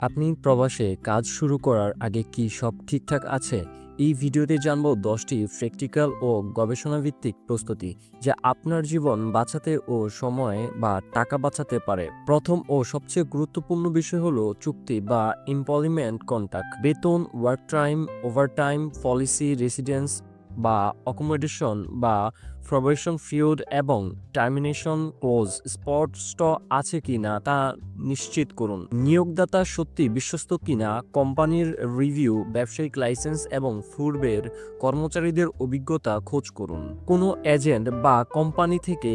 আপনি প্রবাসে কাজ শুরু করার আগে কি সব ঠিকঠাক আছে? এই ভিডিওতে জানবো 10টি প্র্যাকটিক্যাল ও গবেষণাভিত্তিক প্রস্তুতি যা আপনার জীবন বাঁচাতে ও সময় বা টাকা বাঁচাতে পারে। প্রথম ও সবচেয়ে গুরুত্বপূর্ণ বিষয় হলো চুক্তি বা এমপ্লয়মেন্ট কন্ট্রাক্ট। বেতন, work time, overtime policy, residence বা অ্যাকোমোডেশন বা প্রবেশন পিরিয়ড এবং টার্মিনেশন ক্লোজ স্পষ্ট আছে কিনা তা নিশ্চিত করুন। নিয়োগদাতা সত্যি বিশ্বস্ত কিনা কোম্পানির রিভিউ, ব্যবসায়িক লাইসেন্স এবং পূর্বের কর্মচারীদের অভিজ্ঞতা খোঁজ করুন। কোনো এজেন্ট বা কোম্পানি থেকে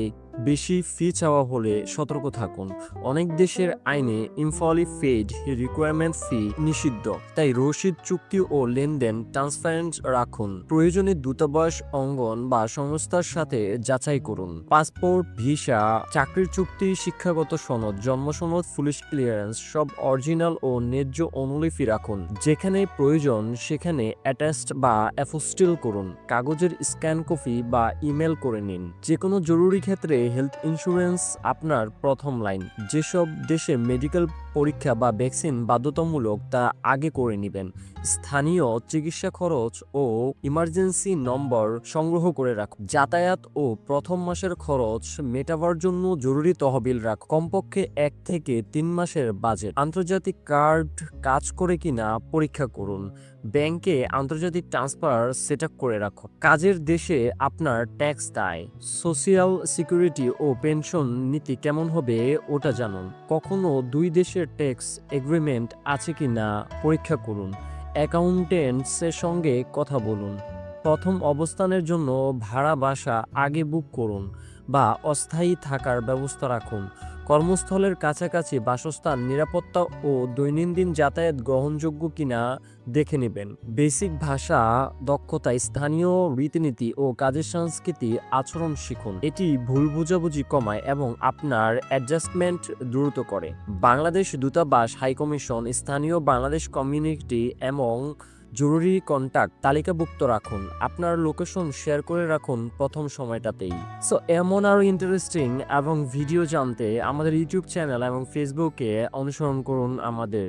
বেশি ফি চাওয়া হলে সতর্ক থাকুন। অনেক দেশের আইনে ইনফলি পেইড রিকোয়ারমেন্ট ফি নিষিদ্ধ, তাই রসিদ, চুক্তি ও লেনদেন ট্রান্সপারেন্ট রাখুন। প্রয়োজনে দূতাবাস, অঙ্গন বা সংস্থার সাথে যাচাই করুন। পাসপোর্ট, ভিসা, চাকরির চুক্তি, শিক্ষাগত সনদ, জন্ম সনদ, পুলিশ ক্লিয়ারেন্স সব অরিজিনাল ও ন্যায্য অনুলিপি রাখুন। যেখানে প্রয়োজন সেখানে অ্যাটাচড বা অ্যাপোস্টিল করুন। কাগজের স্ক্যান কপি বা ইমেল করে নিন। যে কোনো জরুরি ক্ষেত্রে হেলথ ইন্স্যুরেন্স আপনার প্রথম লাইন। যেসব দেশে মেডিকেল পরীক্ষা বা ভ্যাকসিন বাধ্যতামূলক তা আগে করে নেবেন। স্থানীয় চিকিৎসা খরচ ও ইমার্জেন্সি নম্বর সংগ্রহ করে রাখুন। যাতায়াত ও প্রথম মাসের খরচ মেটাবার জন্য জরুরি তহবিল রাখুন। কমপক্ষে 1 থেকে 3 মাসের বাজেট। আন্তর্জাতিক কার্ড কাজ করে কিনা পরীক্ষা করুন। ব্যাংকে আন্তর্জাতিক ট্রান্সফার সেট আপ করে রাখুন। কাজের দেশে আপনার ট্যাক্স দায়, সোশিয়াল সিকিউরিটি ও পেনশন নীতি কেমন হবে ওটা জানুন। কখনো 2 দেশের ট্যাক্স এগ্রিমেন্ট আছে কিনা পরীক্ষা করুন। অ্যাকাউন্টেন্টসের সঙ্গে কথা বলুন। প্রথম অবস্থানের জন্য ভাড়া বাসা আগে বুক করুন বা অস্থায়ী থাকার ব্যবস্থা রাখুন। কর্মস্থলের কাছাকাছি বাসস্থান, নিরাপত্তা ও দৈনন্দিন যাতায়াত গ্রহণযোগ্য কিনা দেখে নেবেন। বেসিক ভাষা দক্ষতা, স্থানীয় রীতিনীতি ও কাজের সংস্কৃতি আচরণ শিখুন। এটি ভুল বোঝাবুঝি কমায় এবং আপনার অ্যাডজাস্টমেন্ট দ্রুত করে। বাংলাদেশ দূতাবাস, হাইকমিশন, স্থানীয় বাংলাদেশ কমিউনিটি এবং জরুরি কন্টাক্ট তালিকাভুক্ত রাখুন। আপনার লোকেশন শেয়ার করে রাখুন প্রথম সময়টাতেই। সো এমন আরও ইন্টারেস্টিং এবং ভিডিও জানতে আমাদের ইউটিউব চ্যানেল এবং ফেসবুকে অনুসরণ করুন আমাদের।